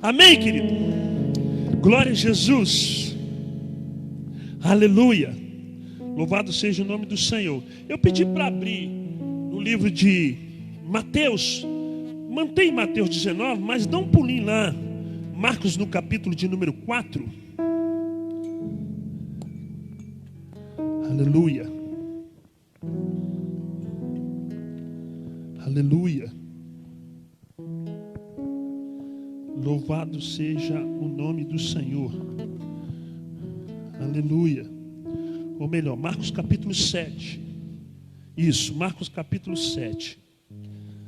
Amém, querido? Glória a Jesus. Aleluia. Louvado seja o nome do Senhor. Eu pedi para abrir no livro de Mateus. Mantém Mateus 19, mas dá um pulinho lá. Marcos no capítulo de número 4. Aleluia. Aleluia. Louvado seja o nome do Senhor. Aleluia. Ou melhor, Marcos capítulo 7. Isso, Marcos capítulo 7.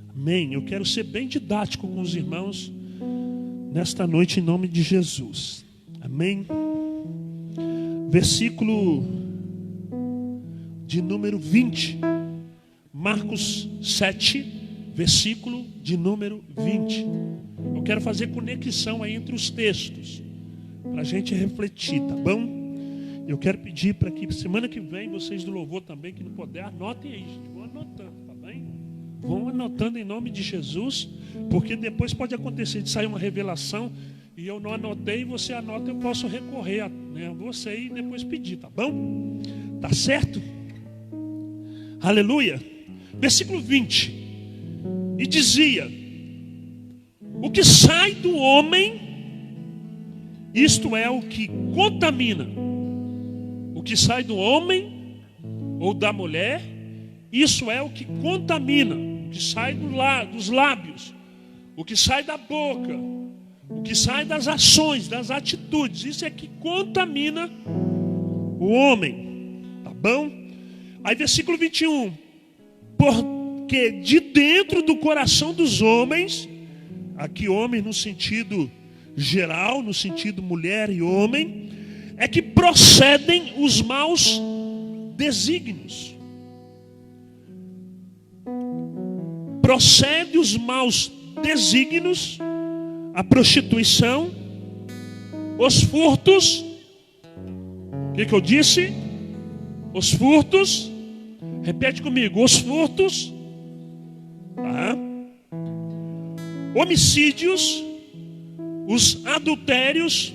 Amém. Eu quero ser bem didático com os irmãos nesta noite em nome de Jesus. Amém. Versículo de número 20. Marcos 7, versículo de número 20. Eu quero fazer conexão aí entre os textos, para a gente refletir, tá bom? Eu quero pedir para que semana que vem, vocês do louvor também, que não puder, anotem aí, gente. Vão anotando, tá bem? Vão anotando em nome de Jesus, porque depois pode acontecer de sair uma revelação e eu não anotei, você anota, eu posso recorrer a você e depois pedir, tá bom? Tá certo? Aleluia. Versículo 20. E dizia: o que sai do homem, isto é o que contamina. O que sai do homem ou da mulher, isso é o que contamina. O que sai dos lábios, o que sai da boca, o que sai das ações, das atitudes, isso é que contamina o homem. Tá bom? Aí versículo 21. Porque de dentro do coração dos homens, aqui homem no sentido geral, no sentido mulher e homem, é que procedem os maus desígnios. Procede os maus desígnios, a prostituição, os furtos. O que eu disse? Os furtos. Repete comigo: os furtos, tá? Homicídios, os adultérios,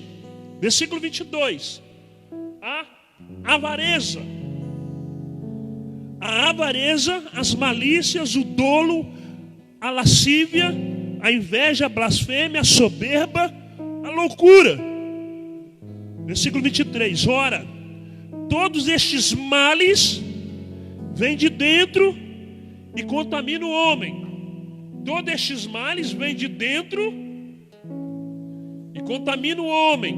versículo 22, a avareza, as malícias, o dolo, a lascívia, a inveja, a blasfêmia, a soberba, a loucura. Versículo 23, ora, todos estes males vêm de dentro e contaminam o homem. Todos estes males vêm de dentro e contaminam o homem.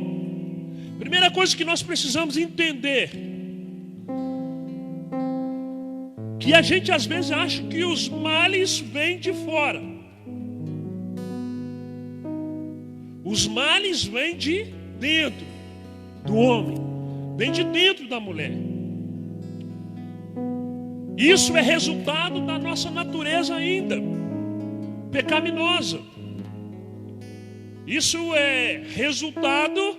Primeira coisa que nós precisamos entender, que a gente às vezes acha que os males vêm de fora. Os males vêm de dentro do homem, vêm de dentro da mulher. Isso é resultado da nossa natureza ainda pecaminosa. Isso é resultado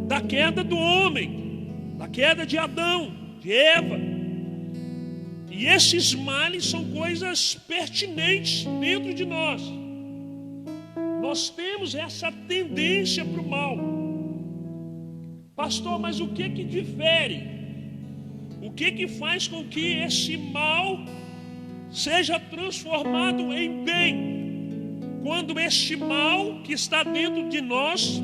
da queda do homem, da queda de Adão, de Eva. E esses males são coisas pertinentes dentro de nós. Nós temos essa tendência para o mal. Pastor, mas o que difere? O que faz com que esse mal seja transformado em bem? Quando este mal que está dentro de nós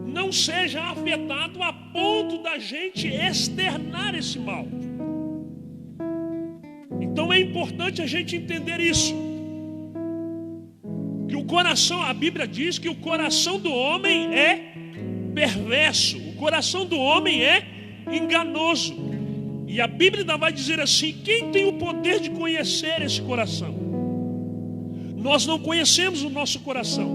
não seja afetado a ponto da gente externar esse mal. Então é importante a gente entender isso. Que o coração, a Bíblia diz que o coração do homem é perverso. O coração do homem é enganoso. E a Bíblia ainda vai dizer assim: quem tem o poder de conhecer esse coração? Nós não conhecemos o nosso coração.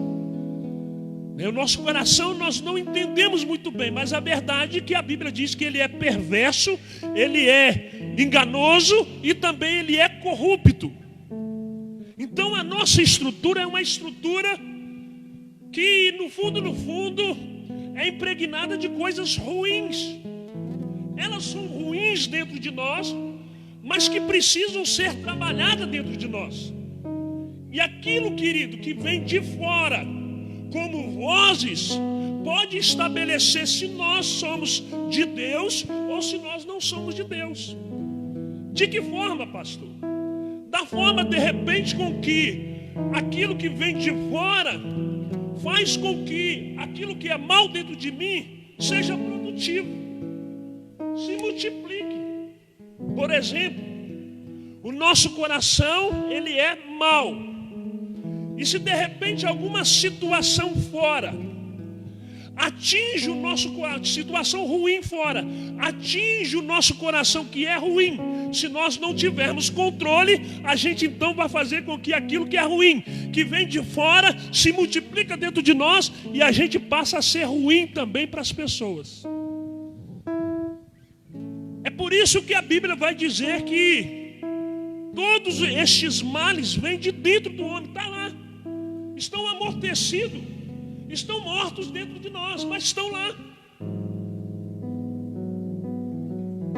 O nosso coração nós não entendemos muito bem, mas a verdade é que a Bíblia diz que ele é perverso, ele é enganoso e também ele é corrupto. Então a nossa estrutura é uma estrutura que no fundo é impregnada de coisas ruins. Elas são ruins dentro de nós, mas que precisam ser trabalhadas dentro de nós. E aquilo, querido, que vem de fora, como voz deuses pode estabelecer se nós somos de Deus ou se nós não somos de Deus. De que forma, pastor? Da forma, de repente, com que aquilo que vem de fora faz com que aquilo que é mal dentro de mim seja produtivo, se multiplique. Por exemplo, o nosso coração, ele é mau. E se de repente alguma situação fora atinge o nosso coração, situação ruim fora, atinge o nosso coração que é ruim, se nós não tivermos controle, a gente então vai fazer com que aquilo que é ruim, que vem de fora, se multiplica dentro de nós e a gente passa a ser ruim também para as pessoas. É por isso que a Bíblia vai dizer que todos estes males vêm de dentro do homem, está lá, estão amortecidos, estão mortos dentro de nós, mas estão lá.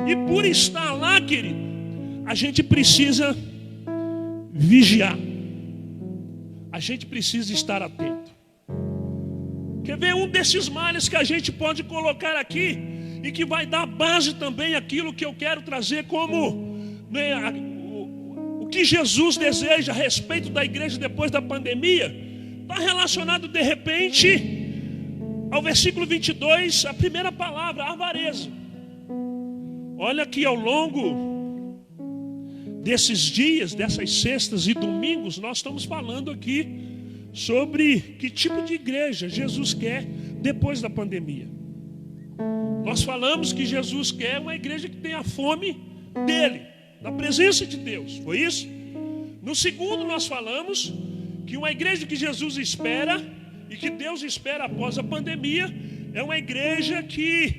E por estar lá, querido, a gente precisa vigiar. A gente precisa estar atento. Quer ver um desses males que a gente pode colocar aqui e que vai dar base também àquilo que eu quero trazer como o que Jesus deseja a respeito da igreja depois da pandemia. Está relacionado de repente ao versículo 22, a primeira palavra, avareza. Olha que ao longo desses dias, dessas sextas e domingos, nós estamos falando aqui sobre que tipo de igreja Jesus quer depois da pandemia. Nós falamos que Jesus quer uma igreja que tenha fome dele, da presença de Deus, foi isso? No segundo nós falamos que uma igreja que Jesus espera e que Deus espera após a pandemia é uma igreja que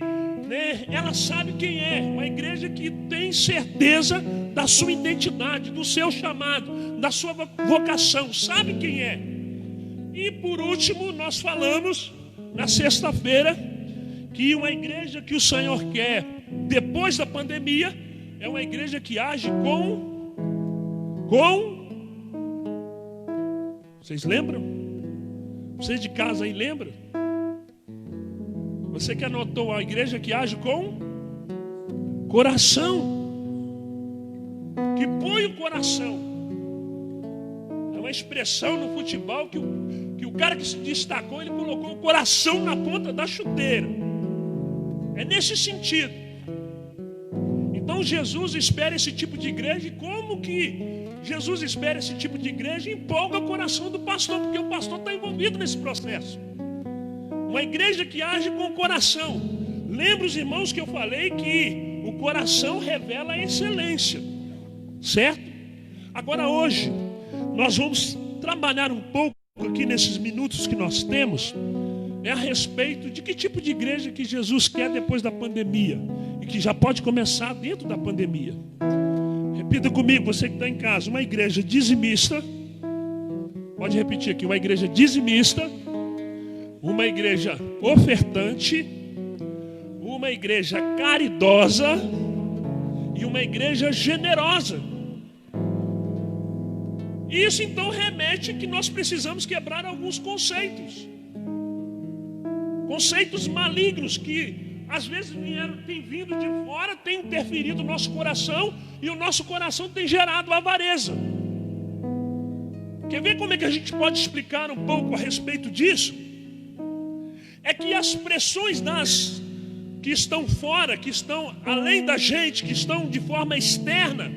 ela sabe quem é, uma igreja que tem certeza da sua identidade, do seu chamado, da sua vocação, sabe quem é. E por último nós falamos na sexta-feira que uma igreja que o Senhor quer depois da pandemia é uma igreja que age com vocês lembram? Vocês de casa aí lembram? Você que anotou, a igreja que age com coração, que põe o coração. É uma expressão no futebol que o cara que se destacou, ele colocou o coração na ponta da chuteira. É nesse sentido. Então Jesus espera esse tipo de igreja. E como que Jesus espera esse tipo de igreja? Empolga o coração do pastor, porque o pastor está envolvido nesse processo. Uma igreja que age com o coração. Lembra, os irmãos, que eu falei que o coração revela a excelência, certo? Agora hoje nós vamos trabalhar um pouco aqui nesses minutos que nós temos a respeito de que tipo de igreja que Jesus quer depois da pandemia e que já pode começar dentro da pandemia. Repita comigo, você que está em casa: uma igreja dizimista. Pode repetir aqui: uma igreja dizimista, uma igreja ofertante, uma igreja caridosa e uma igreja generosa. Isso então remete que nós precisamos quebrar alguns conceitos malignos que às vezes têm vindo de fora, têm interferido no nosso coração e o nosso coração tem gerado avareza. Quer ver como é que a gente pode explicar um pouco a respeito disso? É que as pressões que estão fora, que estão além da gente, que estão de forma externa,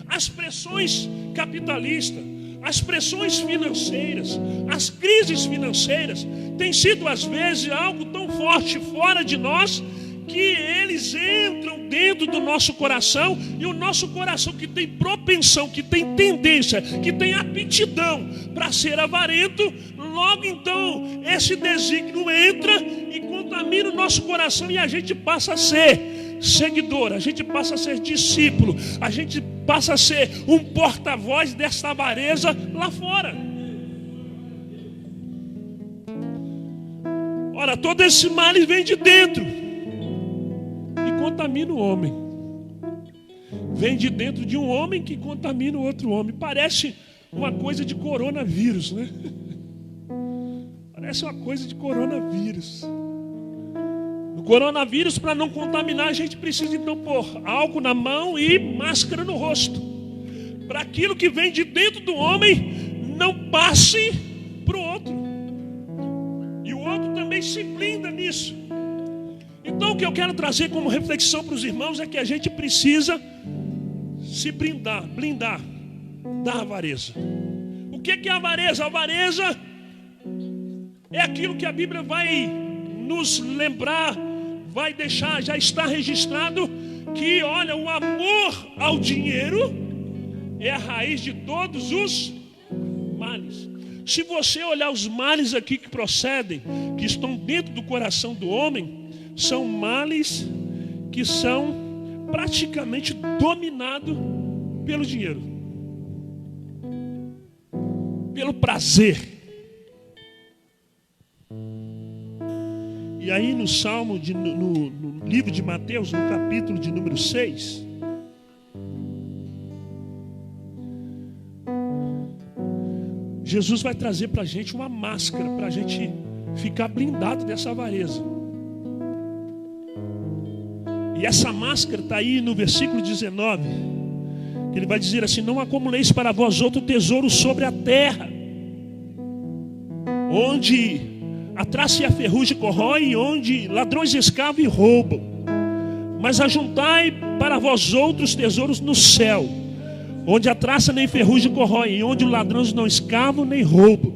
as pressões capitalistas, as pressões financeiras, as crises financeiras, têm sido às vezes algo tão forte fora de nós, que eles entram dentro do nosso coração, e o nosso coração, que tem propensão, que tem tendência, que tem aptidão para ser avarento, logo então esse desígnio entra e contamina o nosso coração, e a gente passa a ser seguidor, a gente passa a ser discípulo, a gente passa a ser um porta-voz dessa avareza lá fora. Ora, todo esse mal vem de dentro e contamina o homem. Vem de dentro de um homem que contamina o outro homem. Parece uma coisa de coronavírus, né? Parece uma coisa de coronavírus. No coronavírus, para não contaminar, a gente precisa então pôr álcool na mão e máscara no rosto, para aquilo que vem de dentro do homem não passe para o outro, e o outro também se blinda nisso. Então o que eu quero trazer como reflexão para os irmãos é que a gente precisa se blindar da avareza. O que é a avareza? A avareza é aquilo que a Bíblia vai nos lembrar, vai deixar, já está registrado, que olha, o amor ao dinheiro é a raiz de todos os males. Se você olhar os males aqui que procedem, que estão dentro do coração do homem, são males que são praticamente dominados pelo dinheiro, pelo prazer. E aí no Salmo, no livro de Mateus, no capítulo de número 6, Jesus vai trazer para a gente uma máscara, para a gente ficar blindado dessa avareza. E essa máscara está aí no versículo 19, que ele vai dizer assim: não acumuleis para vós outro tesouro sobre a terra, onde a traça e a ferrugem corroem, onde ladrões escavam e roubam, mas ajuntai para vós outros tesouros no céu, onde a traça nem ferrugem corroem, onde os ladrões não escavam nem roubam.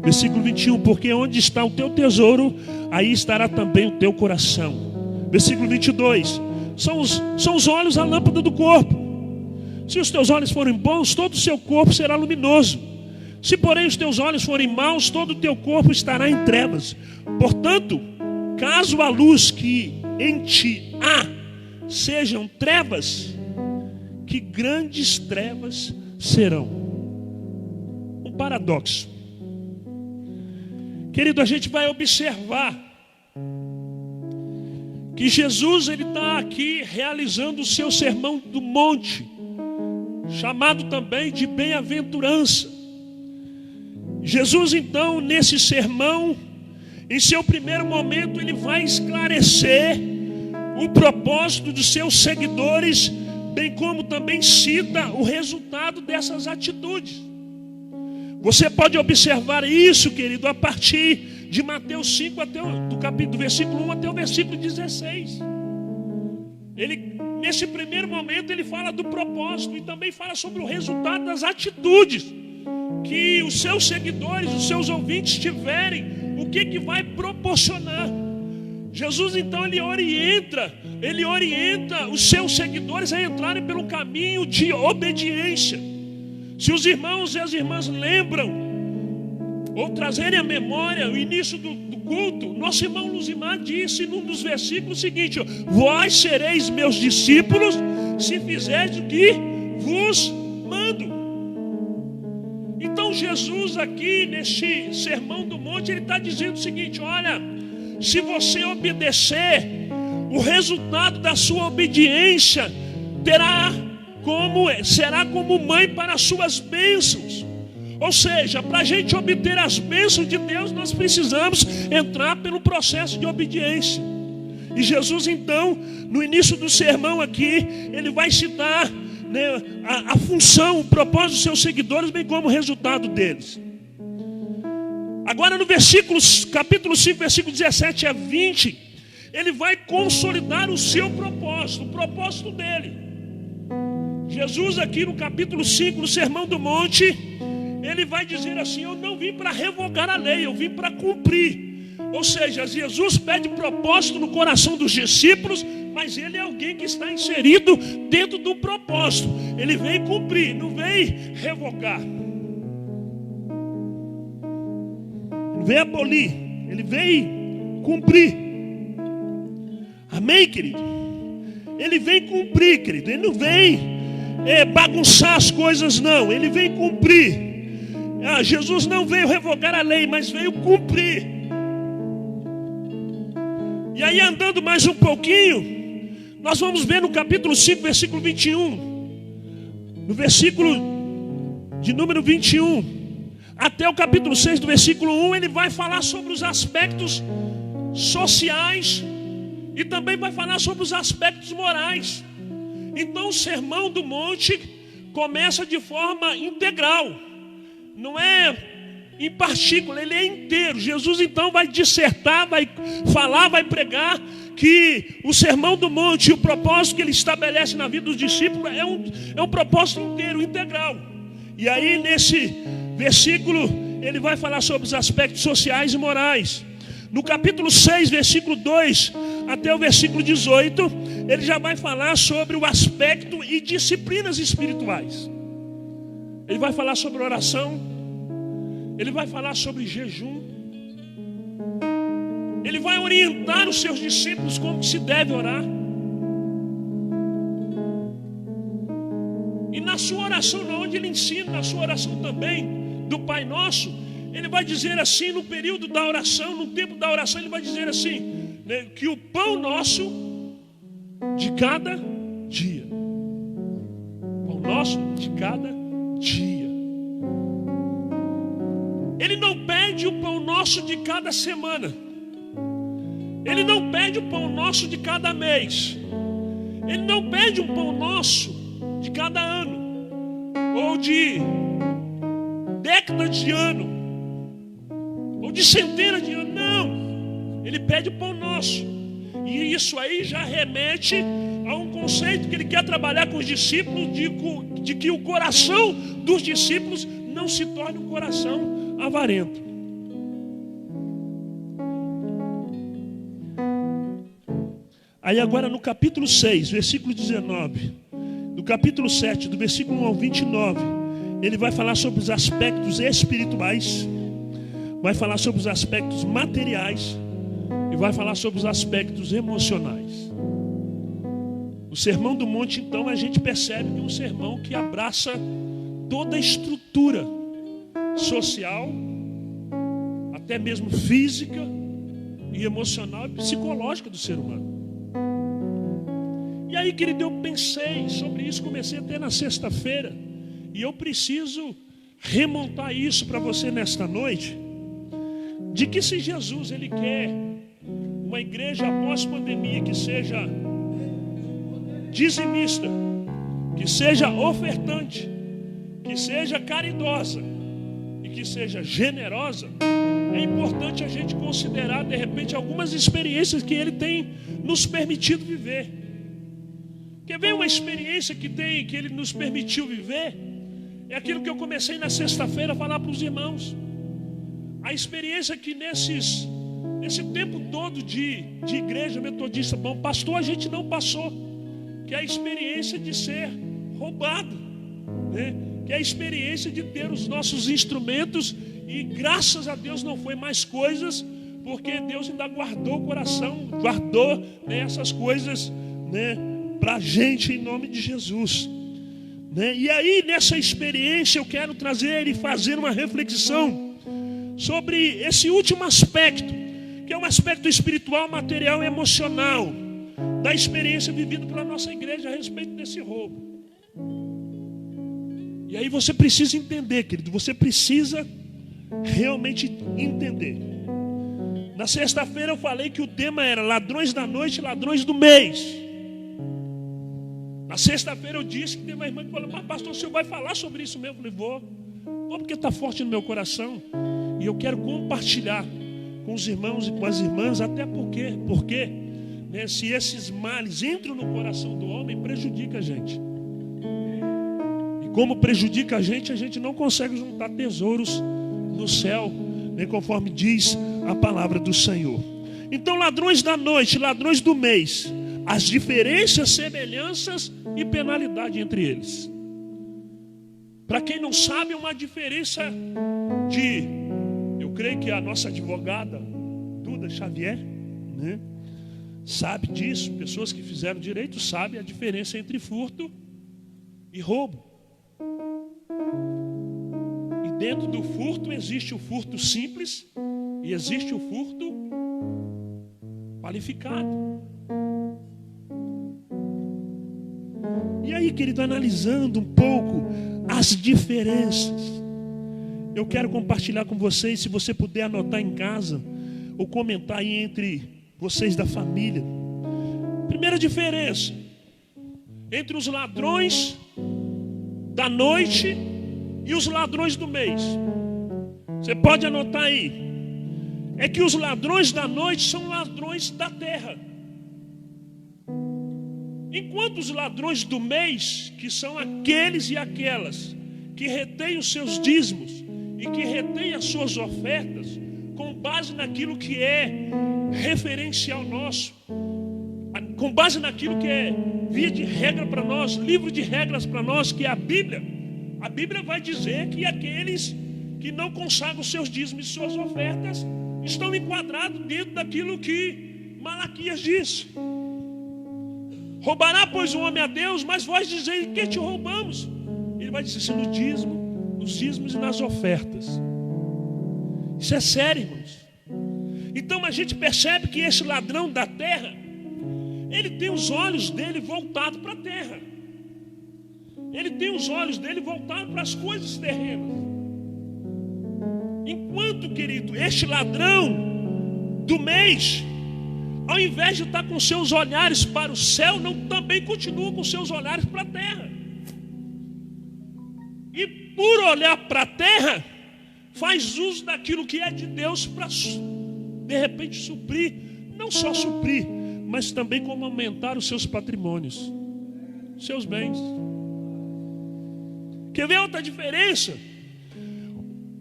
Versículo 21, porque onde está o teu tesouro, aí estará também o teu coração. Versículo 22, são os olhos a lâmpada do corpo. Se os teus olhos forem bons, todo o seu corpo será luminoso. Se porém os teus olhos forem maus, todo o teu corpo estará em trevas. Portanto, caso a luz que em ti há sejam trevas, que grandes trevas serão. Um paradoxo. Querido, a gente vai observar que Jesus está aqui realizando o seu sermão do monte, chamado também de bem-aventurança. Jesus então, nesse sermão, em seu primeiro momento, ele vai esclarecer o propósito dos seus seguidores, bem como também cita o resultado dessas atitudes. Você pode observar isso, querido, a partir de Mateus 5, do versículo 1 até o versículo 16. Nesse primeiro momento, ele fala do propósito e também fala sobre o resultado das atitudes que os seus seguidores, os seus ouvintes tiverem, o que vai proporcionar. Jesus então ele orienta os seus seguidores a entrarem pelo caminho de obediência. Se os irmãos e as irmãs lembram ou trazerem à memória o início do culto, nosso irmão Luzimar disse num dos versículos o seguinte: vós sereis meus discípulos se fizerdes o que vos mando. Então Jesus aqui neste sermão do monte, ele está dizendo o seguinte: olha, se você obedecer, o resultado da sua obediência será como mãe para as suas bênçãos. Ou seja, para a gente obter as bênçãos de Deus, nós precisamos entrar pelo processo de obediência. E Jesus então, no início do sermão aqui, ele vai citar a função, o propósito dos seus seguidores, bem como o resultado deles. Agora no capítulo 5, versículo 17 a 20, ele vai consolidar o seu propósito, o propósito dele. Jesus aqui no capítulo 5, no Sermão do Monte, ele vai dizer assim: eu não vim para revogar a lei, eu vim para cumprir. Ou seja, Jesus pede propósito no coração dos discípulos, mas ele é alguém que está inserido dentro do propósito. Ele vem cumprir, não vem revogar, não vem abolir, ele vem cumprir. Amém, querido? Ele vem cumprir, querido. Ele não vem bagunçar as coisas, não. Ele vem cumprir. Jesus não veio revogar a lei, mas veio cumprir. E aí, andando mais um pouquinho, nós vamos ver no capítulo 5, versículo 21. No versículo de número 21, até o capítulo 6, do versículo 1, ele vai falar sobre os aspectos sociais e também vai falar sobre os aspectos morais. Então o Sermão do Monte começa de forma integral, não é em partícula, ele é inteiro. Jesus então vai dissertar, vai falar, vai pregar que o Sermão do Monte, o propósito que ele estabelece na vida dos discípulos é um propósito inteiro, integral. E aí nesse versículo ele vai falar sobre os aspectos sociais e morais. No capítulo 6, versículo 2 até o versículo 18, ele já vai falar sobre o aspecto e disciplinas espirituais. Ele vai falar sobre oração, ele vai falar sobre jejum, ele vai orientar os seus discípulos como se deve orar. E na sua oração, onde ele ensina, na sua oração também do Pai Nosso, ele vai dizer assim, no período da oração, no tempo da oração, ele vai dizer assim, né, que o pão nosso de cada dia. Pão nosso de cada dia. Ele não pede o pão nosso de cada semana. Ele não pede o pão nosso de cada mês. Ele não pede um pão nosso de cada ano, ou de décadas de ano, ou de centenas de anos. Não, ele pede o pão nosso. E isso aí já remete a um conceito que ele quer trabalhar com os discípulos, de que o coração dos discípulos não se torne um coração avarento. Aí agora no capítulo 6, versículo 19, do capítulo 7, do versículo 1 ao 29, ele vai falar sobre os aspectos espirituais, vai falar sobre os aspectos materiais e vai falar sobre os aspectos emocionais. O Sermão do Monte, então, a gente percebe que é um sermão que abraça toda a estrutura social, até mesmo física e emocional e psicológica do ser humano. E aí, querido, eu pensei sobre isso, comecei até na sexta-feira, e eu preciso remontar isso para você nesta noite, de que se Jesus ele quer uma igreja pós-pandemia que seja dizimista, que seja ofertante, que seja caridosa e que seja generosa, é importante a gente considerar de repente algumas experiências que ele tem nos permitido viver. Quer ver uma experiência que ele nos permitiu viver? É aquilo que eu comecei na sexta-feira a falar para os irmãos. A experiência que nesse tempo todo de igreja metodista, bom, pastor, a gente não passou, que é a experiência de ser roubado, né? Que é a experiência de ter os nossos instrumentos, e graças a Deus não foi mais coisas, porque Deus ainda guardou o coração, guardou, né, essas coisas, né, para a gente, em nome de Jesus, né? E aí nessa experiência eu quero trazer e fazer uma reflexão sobre esse último aspecto, que é um aspecto espiritual, material e emocional da experiência vivida pela nossa igreja a respeito desse roubo. E aí você precisa entender, querido, você precisa realmente entender. Na sexta-feira eu falei que o tema era ladrões da noite, ladrões do mês. Na sexta-feira eu disse que tem uma irmã que falou, mas pastor, o senhor vai falar sobre isso mesmo? Eu falei, vou porque está forte no meu coração. E eu quero compartilhar com os irmãos e com as irmãs, até porque né, se esses males entram no coração do homem, prejudica a gente. E como prejudica a gente não consegue juntar tesouros no céu, né, conforme diz a palavra do Senhor. Então, ladrões da noite, ladrões do mês, as diferenças, semelhanças e penalidade entre eles. Para quem não sabe, uma diferença eu creio que a nossa advogada Duda Xavier, né, sabe disso. Pessoas que fizeram direito sabem a diferença entre furto e roubo. E dentro do furto existe o furto simples e existe o furto qualificado. E aí, querido, analisando um pouco as diferenças, eu quero compartilhar com vocês, se você puder anotar em casa, ou comentar aí entre vocês da família. Primeira diferença entre os ladrões da noite e os ladrões do mês. Você pode anotar aí. É que os ladrões da noite são ladrões da terra. Enquanto os ladrões do mês, que são aqueles e aquelas que retêm os seus dízimos e que retêm as suas ofertas com base naquilo que é referencial nosso, com base naquilo que é via de regra para nós, livro de regras para nós, que é a Bíblia. A Bíblia vai dizer que aqueles que não consagram os seus dízimos e suas ofertas estão enquadrados dentro daquilo que Malaquias diz. Roubará, pois, o homem a Deus, mas vós dizeis que te roubamos. Ele vai dizer assim, no dízimo, nos dízimos e nas ofertas. Isso é sério, irmãos. Então a gente percebe que esse ladrão da terra, ele tem os olhos dele voltados para a terra. Ele tem os olhos dele voltados para as coisas terrenas. Enquanto, querido, este ladrão do mês, ao invés de estar com seus olhares para o céu, também continua com seus olhares para a terra. E por olhar para a terra, faz uso daquilo que é de Deus para, de repente, suprir, não só suprir, mas também como aumentar os seus patrimônios, seus bens. Quer ver outra diferença?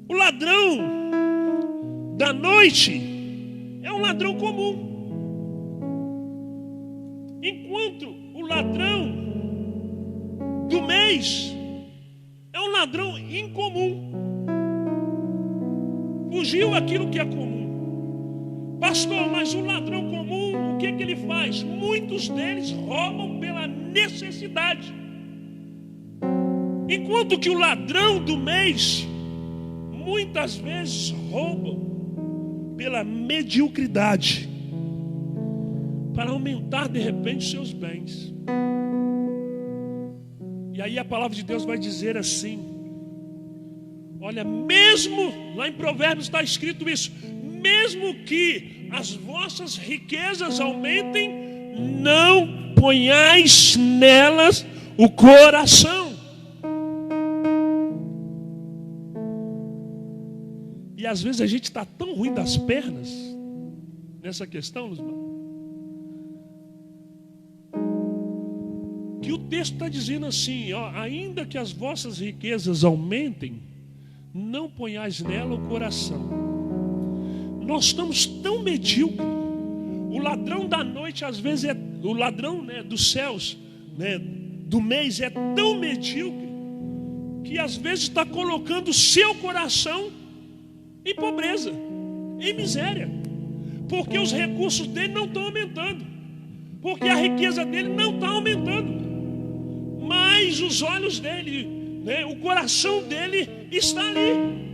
O ladrão da noite é um ladrão comum, enquanto o ladrão do mês é um ladrão incomum. Fugiu aquilo que é comum. Pastor, mas o ladrão comum, o que ele faz? Muitos deles roubam pela necessidade, enquanto que o ladrão do mês muitas vezes roubam pela mediocridade, para aumentar de repente seus bens. E aí a palavra de Deus vai dizer assim, olha, mesmo, lá em Provérbios está escrito isso, mesmo que as vossas riquezas aumentem, não ponhais nelas o coração. E às vezes a gente está tão ruim das pernas nessa questão, Luzmar, que o texto está dizendo assim, ó, ainda que as vossas riquezas aumentem, não ponhais nela o coração. Nós estamos tão medíocres. O ladrão da noite, às vezes, o ladrão, né, dos céus, né, do mês, é tão medíocre que às vezes está colocando o seu coração em pobreza, em miséria, porque os recursos dele não estão aumentando, porque a riqueza dele não está aumentando, mas os olhos dele, né, o coração dele está ali.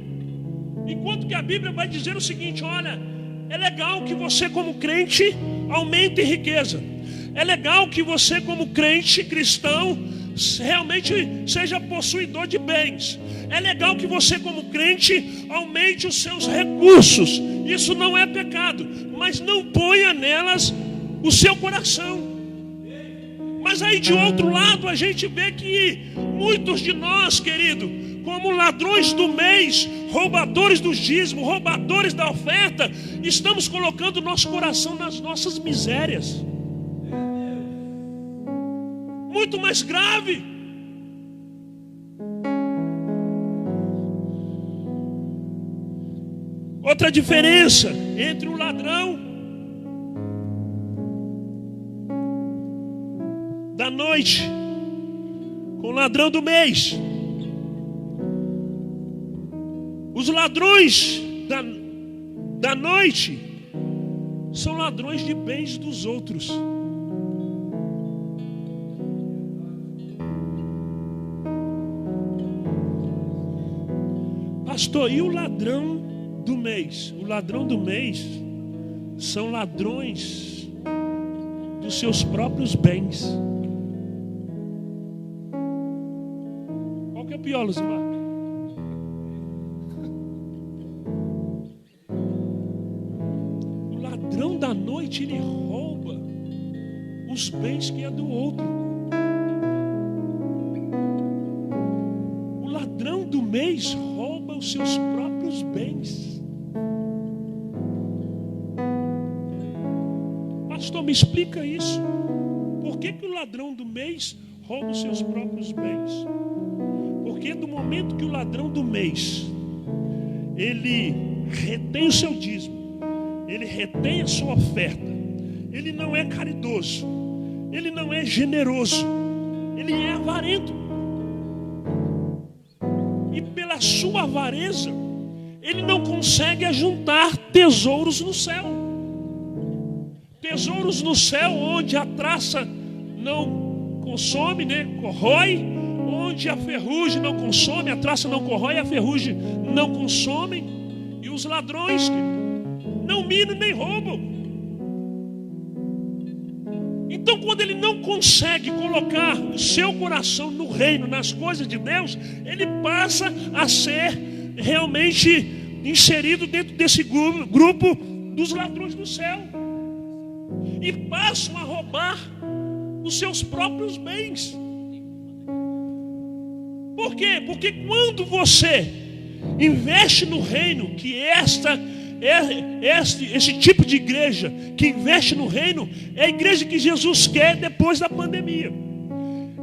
Enquanto que a Bíblia vai dizer o seguinte, olha, é legal que você como crente aumente riqueza, é legal que você como crente cristão realmente seja possuidor de bens, é legal que você como crente aumente os seus recursos, isso não é pecado, mas não ponha nelas o seu coração. Mas aí de outro lado a gente vê que muitos de nós, querido, como ladrões do mês, roubadores dos dízimos, roubadores da oferta, estamos colocando nosso coração nas nossas misérias. Muito mais grave. Outra diferença entre o ladrão da noite com o ladrão do mês. Os ladrões da noite são ladrões de bens dos outros. Pastor, e o ladrão do mês? O ladrão do mês são ladrões dos seus próprios bens. Qual que é pior, Luzimar? ladrão da noite, ele rouba os bens que é do outro. O ladrão do mês rouba os seus próprios bens. Pastor, me explica isso. Por que o ladrão do mês rouba os seus próprios bens? Porque do momento que o ladrão do mês, ele retém o seu dízimo, ele retém a sua oferta, ele não é caridoso, ele não é generoso, ele é avarento. E pela sua avareza, ele não consegue ajuntar tesouros no céu. Tesouros no céu onde a traça não consome, corrói, onde a ferrugem não consome, a traça não corrói, a ferrugem não consome, e os ladrões não minam nem roubam. Então, quando ele não consegue colocar o seu coração no reino, nas coisas de Deus, ele passa a ser realmente inserido dentro desse grupo dos ladrões do céu, e passam a roubar os seus próprios bens. Por quê? Porque quando você investe no reino, que esse tipo de igreja que investe no reino é a igreja que Jesus quer depois da pandemia.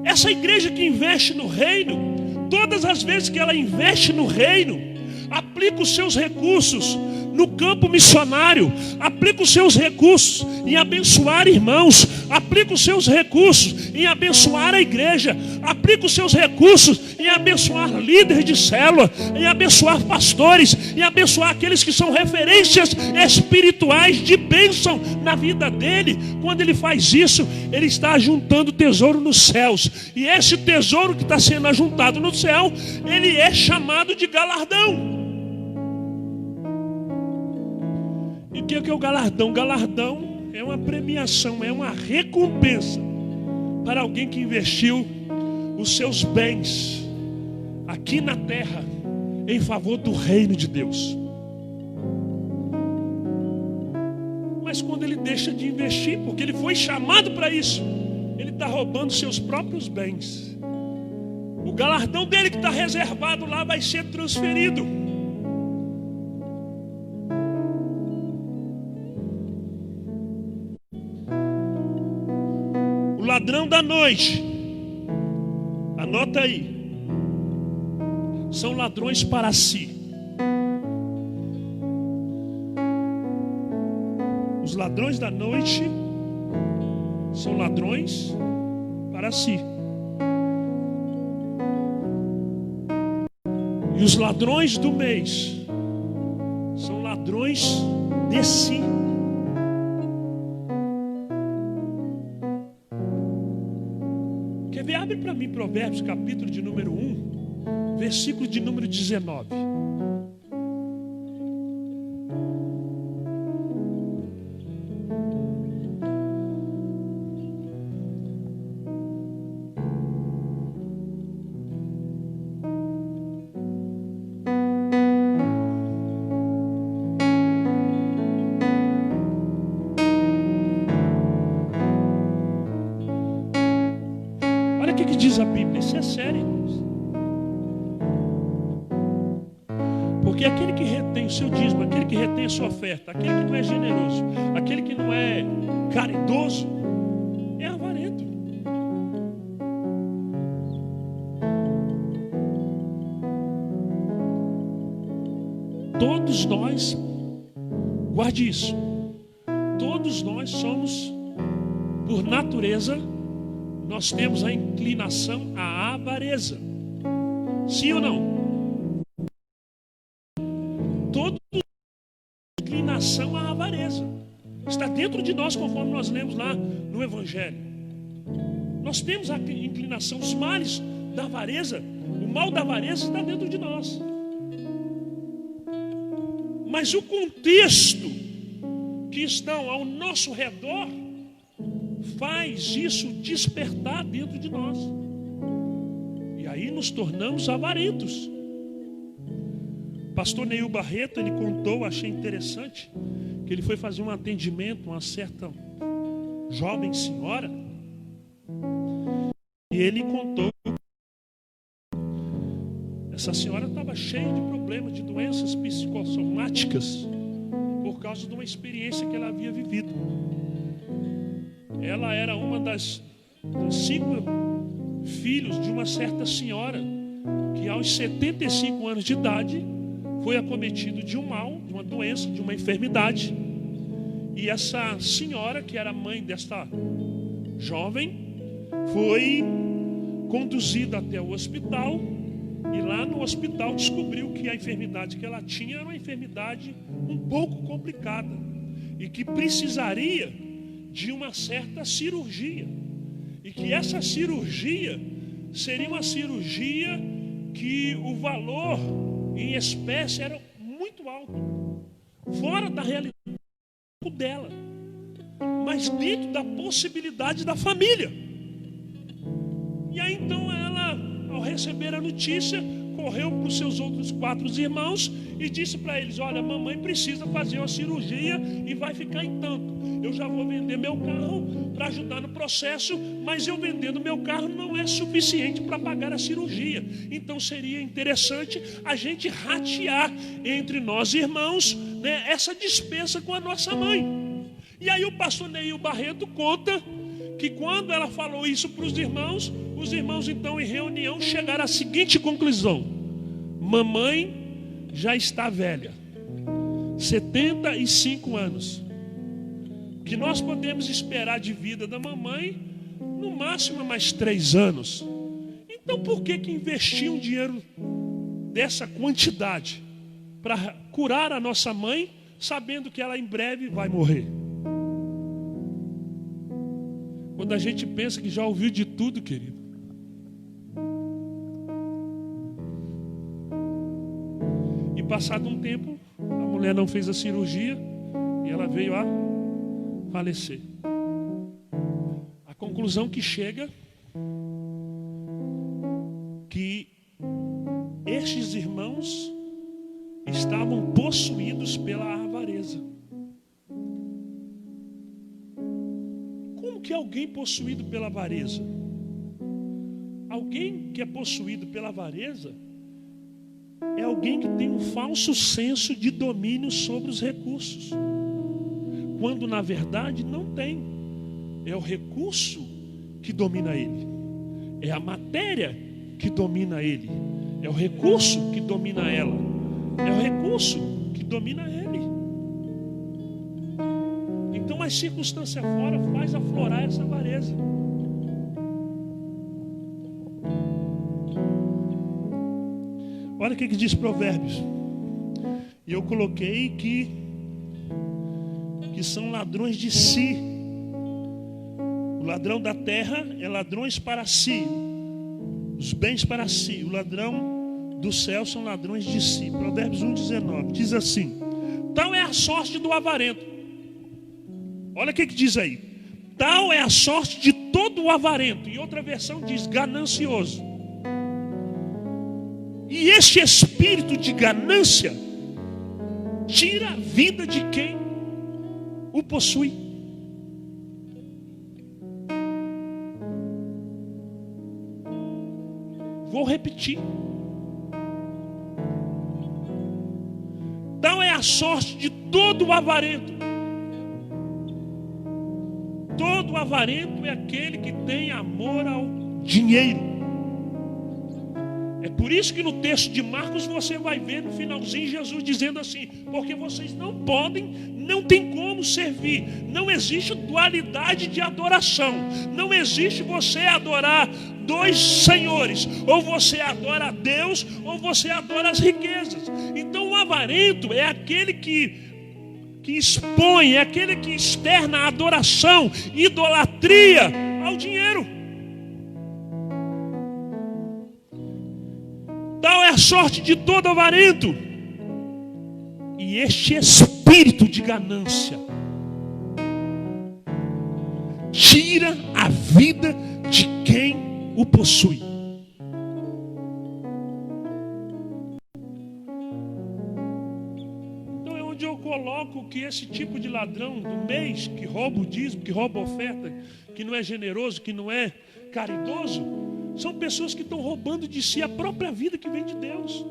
Essa igreja que investe no reino, todas as vezes que ela investe no reino, aplica os seus recursos no campo missionário, aplica os seus recursos em abençoar irmãos, aplica os seus recursos em abençoar a igreja, aplica os seus recursos em abençoar líderes de célula, em abençoar pastores, em abençoar aqueles que são referências espirituais de bênção na vida dele. Quando ele faz isso, ele está ajuntando tesouro nos céus, e esse tesouro que está sendo ajuntado no céu, ele é chamado de galardão. E o que é o galardão? Galardão é uma premiação, é uma recompensa para alguém que investiu os seus bens aqui na terra em favor do reino de Deus. Mas quando ele deixa de investir, porque ele foi chamado para isso, ele está roubando seus próprios bens. O galardão dele que está reservado lá vai ser transferido. Ladrão da noite, anota aí, são ladrões para si. Os ladrões da noite são ladrões para si. E os ladrões do mês são ladrões de si. Abre para mim Provérbios, capítulo de número 1, versículo de número 19. O que diz a Bíblia? Isso é sério, irmãos. Porque aquele que retém o seu dízimo, aquele que retém a sua oferta, aquele que não é generoso, aquele que não é caridoso, é avarento. Todos nós, guarde isso, todos nós somos, por natureza, nós temos a inclinação à avareza. Sim ou não? Toda inclinação à avareza está dentro de nós, conforme nós lemos lá no Evangelho. Nós temos a inclinação, os males da avareza, o mal da avareza está dentro de nós. Mas o contexto que estão ao nosso redor faz isso despertar dentro de nós. E aí nos tornamos avarentos. Pastor Neil Barreto, ele contou, achei interessante, que ele foi fazer um atendimento a uma certa jovem senhora, e ele contou que essa senhora estava cheia de problemas, de doenças psicossomáticas, por causa de uma experiência que ela havia vivido. Ela era uma dos 5 filhos de uma certa senhora que aos 75 anos de idade foi acometido de um mal, de uma doença, de uma enfermidade. E essa senhora, que era mãe desta jovem, foi conduzida até o hospital, e lá no hospital descobriu que a enfermidade que ela tinha era uma enfermidade um pouco complicada e que precisaria de uma certa cirurgia, e que essa cirurgia seria uma cirurgia que o valor em espécie era muito alto, fora da realidade dela, mas dentro da possibilidade da família. E aí então ela, ao receber a notícia, correu para os seus outros 4 irmãos e disse para eles: olha, mamãe precisa fazer uma cirurgia e vai ficar em tanto. Eu já vou vender meu carro para ajudar no processo, mas eu vendendo meu carro não é suficiente para pagar a cirurgia. Então seria interessante a gente ratear entre nós irmãos, né, essa despesa com a nossa mãe. E aí o pastor Neil Barreto conta que quando ela falou isso para os irmãos então em reunião chegaram à seguinte conclusão: mamãe já está velha, 75 anos. O que nós podemos esperar de vida da mamãe, no máximo mais 3 anos. Então por que investir um dinheiro dessa quantidade para curar a nossa mãe, sabendo que ela em breve vai morrer? Quando a gente pensa que já ouviu de tudo, querido. E passado um tempo, a mulher não fez a cirurgia e ela veio a falecer. A conclusão que chega, que estes irmãos estavam possuídos pela avareza. Como que alguém possuído pela avareza? Alguém que é possuído pela avareza é alguém que tem um falso senso de domínio sobre os recursos, quando na verdade não tem. É o recurso que domina ele, é a matéria que domina ele, é o recurso que domina ela, é o recurso que domina ele. Então a circunstância fora faz aflorar essa avareza. Olha o que diz Provérbios. E eu coloquei que são ladrões de si. O ladrão da terra é ladrões para si, os bens para si. O ladrão do céu são ladrões de si. Provérbios 1,19 diz assim: tal é a sorte do avarento. Olha o que diz aí: tal é a sorte de todo o avarento. Em outra versão diz ganancioso. E este espírito de ganância tira a vida de quem o possui. Vou repetir. Tal é a sorte de todo o avarento. Todo avarento é aquele que tem amor ao dinheiro. É por isso que no texto de Marcos você vai ver no finalzinho Jesus dizendo assim: porque vocês não tem como servir. Não existe dualidade de adoração. Não existe você adorar 2 senhores. Ou você adora a Deus, ou você adora as riquezas. Então o avarento é aquele que expõe, é aquele que externa a adoração, idolatria ao dinheiro. Tal é a sorte de todo avarento. E este espírito de ganância tira a vida de quem o possui. Então é onde eu coloco que esse tipo de ladrão do mês, que rouba o dízimo, que rouba a oferta, que não é generoso, que não é caridoso, são pessoas que estão roubando de si a própria vida que vem de Deus.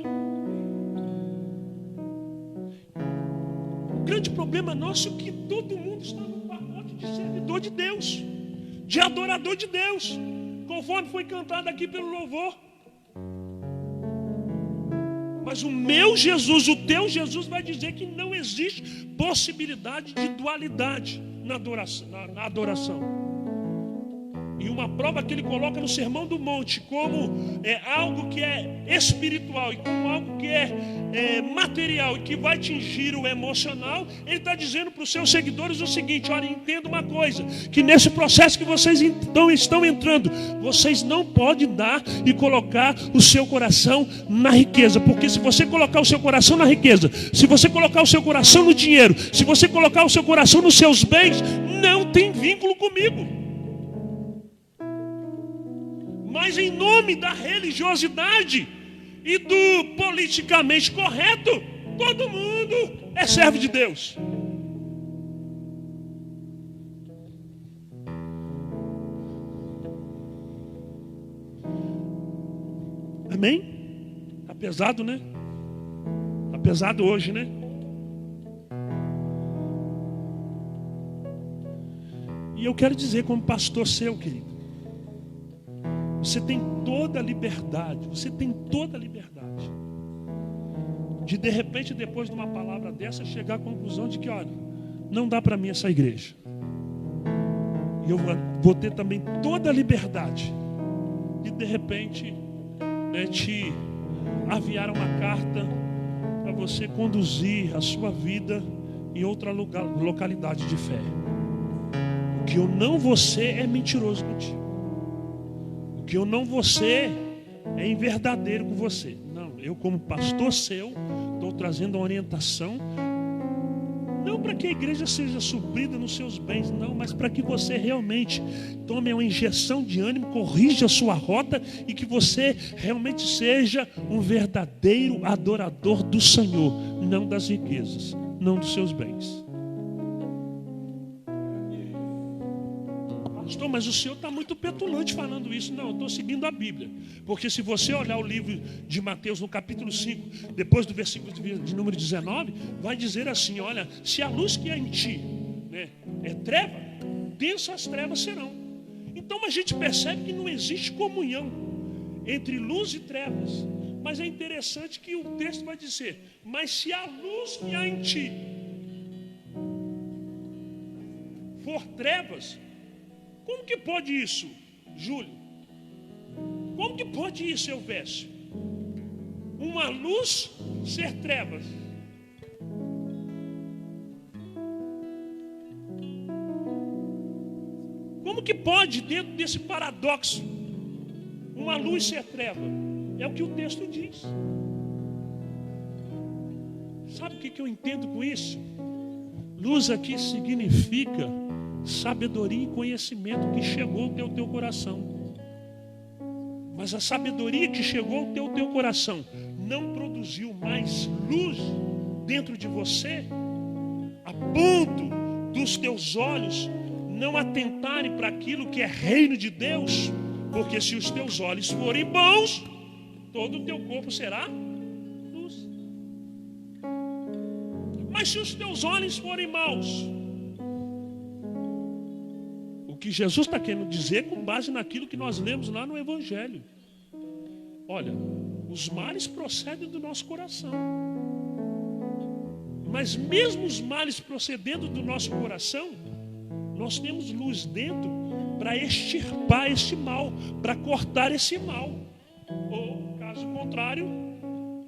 O grande problema nosso é que todo mundo está no pacote de servidor de Deus, de adorador de Deus, conforme foi cantado aqui pelo louvor. Mas o meu Jesus, o teu Jesus vai dizer que não existe possibilidade de dualidade na adoração. E uma prova que ele coloca no Sermão do Monte como algo que é espiritual e como algo que é material e que vai atingir o emocional, ele está dizendo para os seus seguidores o seguinte: olha, entenda uma coisa, que nesse processo que vocês então estão entrando, vocês não podem dar e colocar o seu coração na riqueza, porque se você colocar o seu coração na riqueza, se você colocar o seu coração no dinheiro, se você colocar o seu coração nos seus bens, não tem vínculo comigo. Mas em nome da religiosidade e do politicamente correto, todo mundo é servo de Deus. Amém? Tá pesado, né? Tá pesado hoje, né? E eu quero dizer como pastor seu, querido, você tem toda a liberdade, de repente, depois de uma palavra dessa, chegar à conclusão de que, olha, não dá para mim essa igreja. E eu vou ter também toda a liberdade de repente, te aviar uma carta para você conduzir a sua vida em outra localidade de fé. O que eu não vou ser é mentiroso contigo. Que eu não vou ser é inverdadeiro com você. Não, eu como pastor seu estou trazendo uma orientação, não para que a igreja seja suprida nos seus bens, não, mas para que você realmente tome uma injeção de ânimo, corrija a sua rota e que você realmente seja um verdadeiro adorador do Senhor, não das riquezas, não dos seus bens. Pastor, mas o senhor está muito petulante falando isso. Não, eu estou seguindo a Bíblia. Porque se você olhar o livro de Mateus, no capítulo 5, depois do versículo de número 19, vai dizer assim: olha, se a luz que há em ti, né, é treva, densas trevas serão. Então a gente percebe que não existe comunhão entre luz e trevas. Mas é interessante que o texto vai dizer: mas se a luz que há em ti for trevas, como que pode isso, Júlio? Como que pode isso, Elvésio? Uma luz ser trevas. Como que pode, dentro desse paradoxo, uma luz ser treva? É o que o texto diz. Sabe o que eu entendo com isso? Luz aqui significa sabedoria e conhecimento que chegou ao teu coração. Mas a sabedoria que chegou ao teu coração não produziu mais luz dentro de você, a ponto dos teus olhos não atentarem para aquilo que é reino de Deus. Porque se os teus olhos forem bons, todo o teu corpo será luz. Mas se os teus olhos forem maus, o que Jesus está querendo dizer com base naquilo que nós lemos lá no Evangelho: olha, os males procedem do nosso coração. Mas mesmo os males procedendo do nosso coração, nós temos luz dentro para extirpar esse mal, para cortar esse mal. Ou, caso contrário,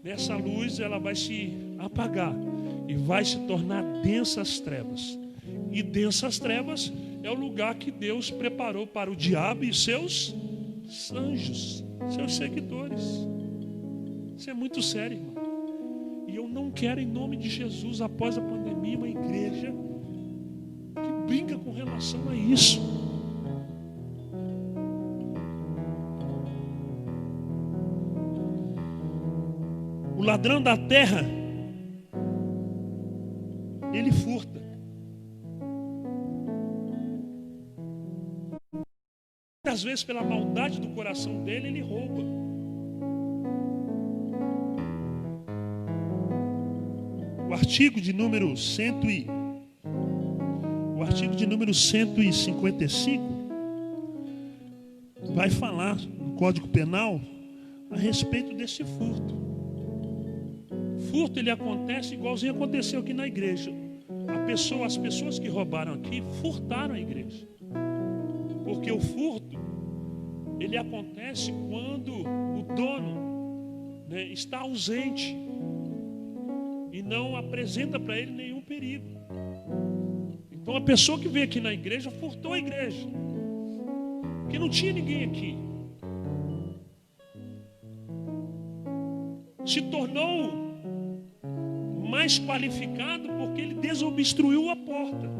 essa luz ela vai se apagar e vai se tornar densas trevas. E densas trevas é o lugar que Deus preparou para o diabo e seus anjos, seus seguidores. Isso é muito sério, irmão. E eu não quero, em nome de Jesus, após a pandemia, uma igreja que brinca com relação a isso. O ladrão da terra, ele furta. Muitas vezes, pela maldade do coração dele, ele rouba. O artigo de número 155 vai falar no Código Penal a respeito desse furto. Furto, ele acontece igualzinho aconteceu aqui na igreja. As pessoas que roubaram aqui furtaram a igreja. Porque o furto, ele acontece quando o dono, né, está ausente e não apresenta para ele nenhum perigo. Então a pessoa que veio aqui na igreja furtou a igreja, porque não tinha ninguém aqui. Se tornou mais qualificado porque ele desobstruiu a porta.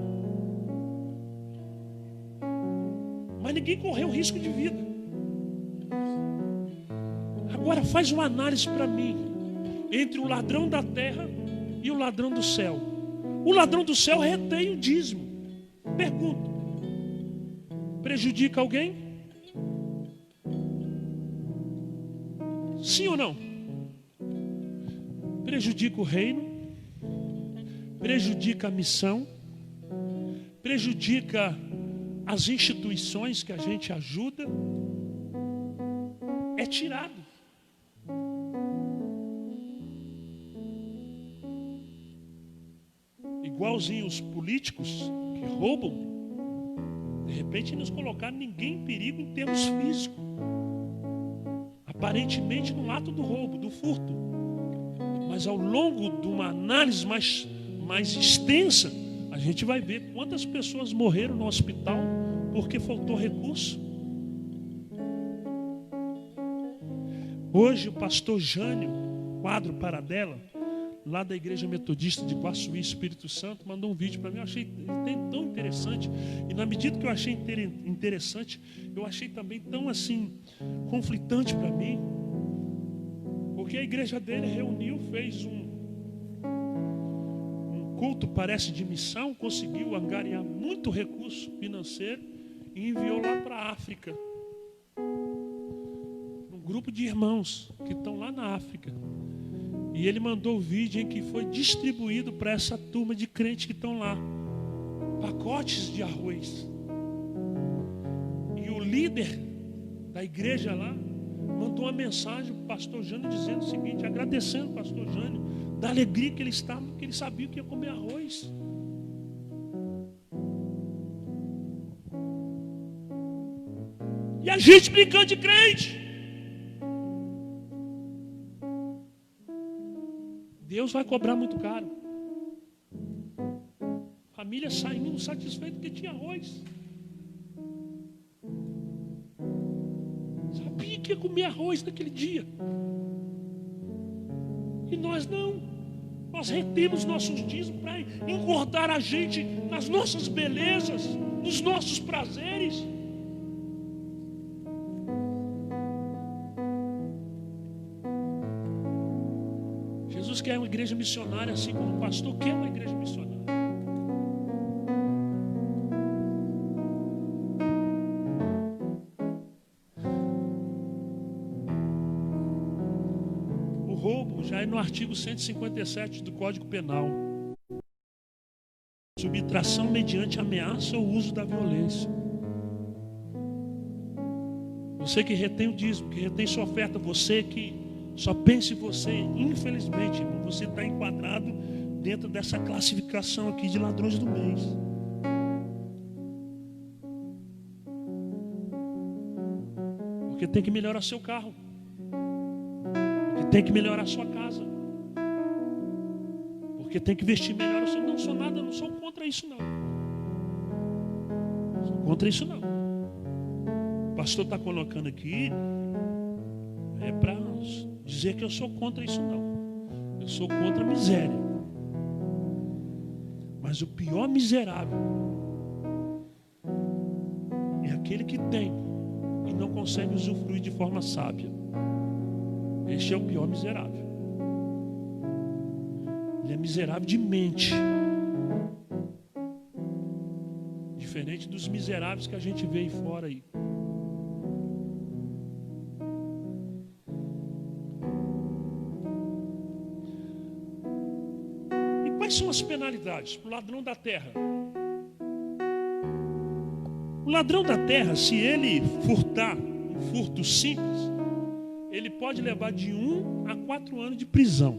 Mas ninguém correu risco de vida. Agora faz uma análise para mim entre o ladrão da terra e o ladrão do céu. O ladrão do céu retém o dízimo. Pergunto: prejudica alguém? Sim ou não? Prejudica o reino, prejudica a missão, prejudica as instituições que a gente ajuda. É tirado. Igualzinho os políticos que roubam, de repente nos colocaram ninguém em perigo em termos físicos, aparentemente no ato do roubo, do furto, mas ao longo de uma análise mais extensa, a gente vai ver quantas pessoas morreram no hospital porque faltou recurso. Hoje o pastor Jânio Quadro Paradela, lá da Igreja Metodista de Guaçuí, Espírito Santo, mandou um vídeo para mim. Eu achei tão interessante. E na medida que eu achei interessante, eu achei também tão assim conflitante para mim. Porque a igreja dele reuniu, fez um culto, parece de missão, conseguiu angariar muito recurso financeiro e enviou lá para a África. Um grupo de irmãos que estão lá na África. E ele mandou o vídeo em que foi distribuído para essa turma de crentes que estão lá pacotes de arroz. E o líder da igreja lá mandou uma mensagem para o pastor Jânio dizendo o seguinte, agradecendo o pastor Jânio da alegria que ele estava, porque ele sabia que ia comer arroz. E a gente brincando de crente. Deus vai cobrar muito caro. Família saindo satisfeita porque tinha arroz. Sabia que ia comer arroz naquele dia. E nós não. Nós retemos nossos dízimos para engordar a gente nas nossas belezas, nos nossos prazeres. Jesus quer uma igreja missionária, assim como o pastor quer uma igreja missionária. O roubo já é no artigo 157 do Código Penal. Subtração mediante ameaça ou uso da violência. Você que retém o dízimo, que retém sua oferta, você que só pense você, infelizmente, você está enquadrado dentro dessa classificação aqui de ladrões do mês. Porque tem que melhorar seu carro. Porque tem que melhorar sua casa. Porque tem que vestir melhor o seu. Não sou nada, não sou contra isso não. Sou contra isso não. O pastor está colocando aqui para dizer que eu sou contra isso não. Eu sou contra a miséria. Mas o pior miserável é aquele que tem e não consegue usufruir de forma sábia. Este é o pior miserável. Ele é miserável de mente. Diferente dos miseráveis que a gente vê aí fora aí. são as penalidades para o ladrão da terra? O ladrão da terra, se ele furtar um furto simples, ele pode levar de 1 a 4 anos de prisão.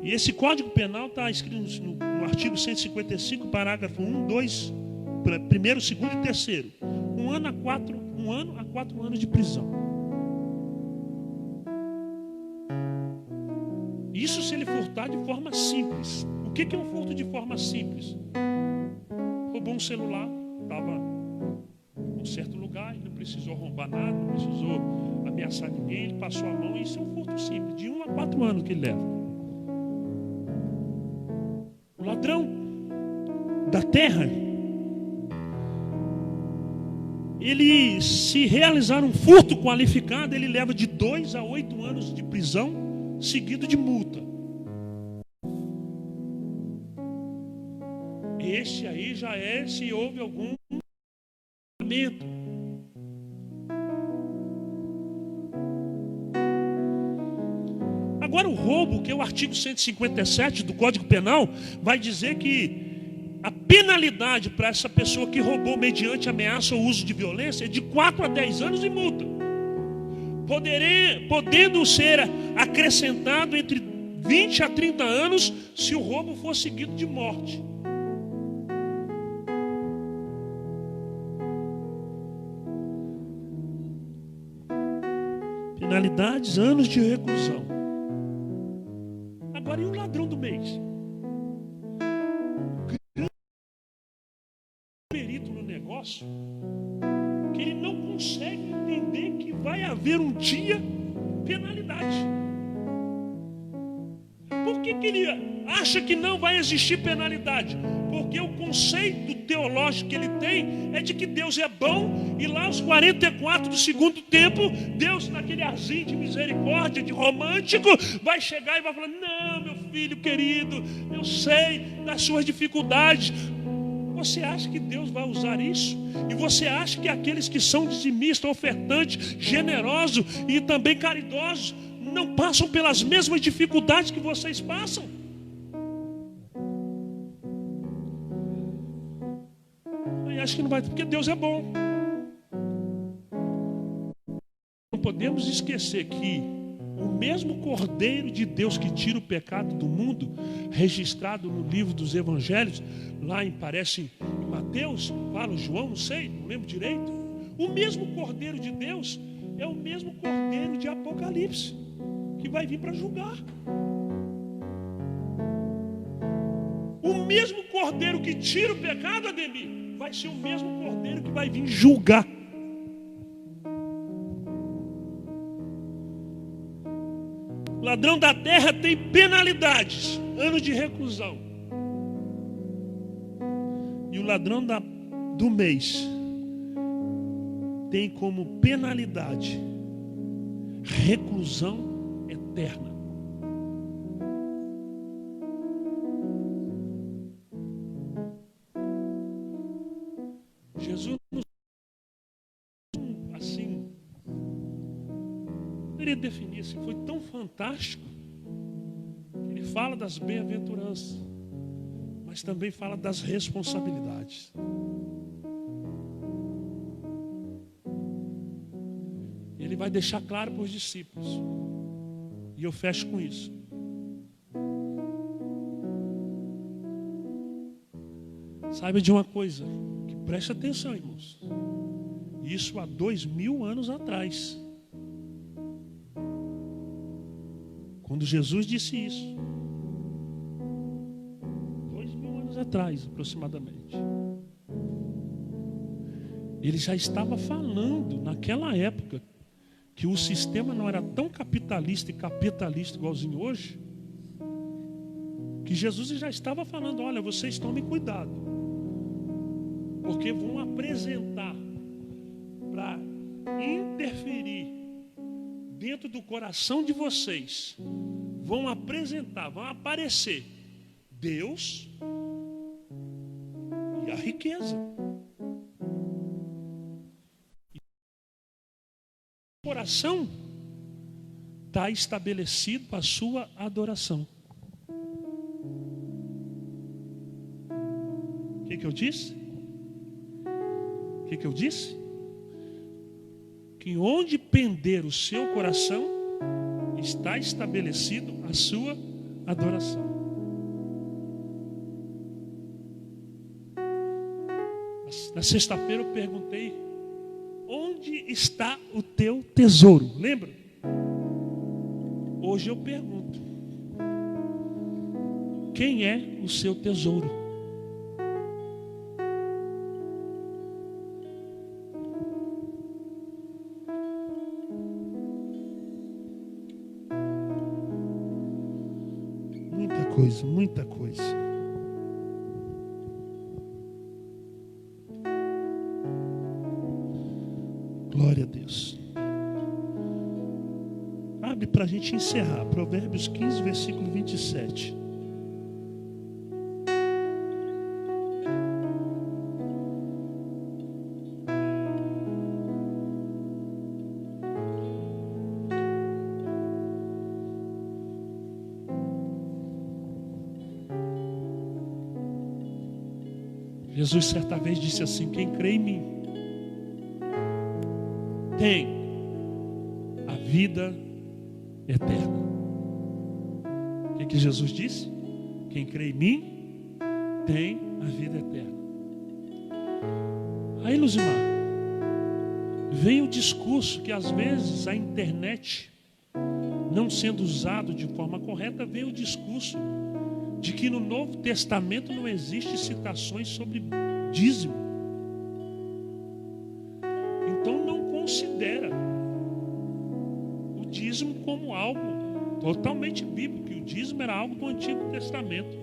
E esse Código Penal está escrito no artigo 155, parágrafo 1, 2, primeiro, segundo e terceiro. 1 ano a 4 anos de prisão. Isso se ele furtar de forma simples. O que é um furto de forma simples? Roubou um celular, estava em um certo lugar, ele não precisou roubar nada, não precisou ameaçar ninguém, ele passou a mão, e isso é um furto simples, de 1 a 4 anos que ele leva. O ladrão da terra, ele, se realizar um furto qualificado, ele leva de 2 a 8 anos de prisão, seguido de multa. Este aí já é se houve algum momento. Agora o roubo, que é o artigo 157 do Código Penal, vai dizer que a penalidade para essa pessoa que roubou mediante ameaça ou uso de violência é de 4 a 10 anos de multa, podendo ser acrescentado entre 20 a 30 anos se o roubo for seguido de morte. Penalidades, anos de reclusão. Agora, e o ladrão do mês? O perito no negócio, que ele não consegue entender que vai haver um dia penalidade. Por que ele acha que não vai existir penalidade? Porque o conceito teológico que ele tem é de que Deus é bom, e lá aos 44 do segundo tempo, Deus, naquele arzinho de misericórdia, de romântico, vai chegar e vai falar: não, meu filho querido, eu sei das suas dificuldades. Você acha que Deus vai usar isso? E você acha que aqueles que são dizimistas, ofertantes, generosos e também caridosos não passam pelas mesmas dificuldades que vocês passam? Eu acho que não vai, porque Deus é bom. Não podemos esquecer que o mesmo Cordeiro de Deus que tira o pecado do mundo, registrado no livro dos Evangelhos, lá parece em Mateus, fala João, não sei, não lembro direito. O mesmo Cordeiro de Deus é o mesmo Cordeiro de Apocalipse, que vai vir para julgar. O mesmo Cordeiro que tira o pecado, Ademir, vai ser o mesmo Cordeiro que vai vir julgar. O ladrão da terra tem penalidades, anos de reclusão. E o ladrão do mês tem como penalidade reclusão eterna. Jesus, assim, poderia definir assim, foi tão fantástico que ele fala das bem-aventuranças, mas também fala das responsabilidades. Ele vai deixar claro para os discípulos, e eu fecho com isso. Saiba de uma coisa, que preste atenção, irmãos. Isso há 2000 anos atrás. Quando Jesus disse isso, 2000 anos atrás, aproximadamente, ele já estava falando naquela época que o sistema não era tão capitalista e capitalista igualzinho hoje, que Jesus já estava falando: olha, vocês tomem cuidado, porque vão apresentar para interferir dentro do coração de vocês, vão aparecer Deus e a riqueza. coração está estabelecido para a sua adoração. O que eu disse? O que eu disse? Que onde pender o seu coração, está estabelecido a sua adoração. Na sexta-feira eu perguntei: onde está o teu tesouro? Lembra? Hoje eu pergunto: quem é o seu tesouro? Muita coisa. Glória a Deus. Abre para a gente encerrar. Provérbios 15, versículo 27. Jesus certa vez disse assim: quem crê em mim tem a vida eterna. O que Jesus disse? Quem crê em mim tem a vida eterna. Aí, Luzimar, vem o discurso que às vezes a internet, não sendo usado de forma correta, vem o discurso de que no Novo Testamento não existe citações sobre dízimo. Então não considera o dízimo como algo totalmente bíblico, que o dízimo era algo do Antigo Testamento.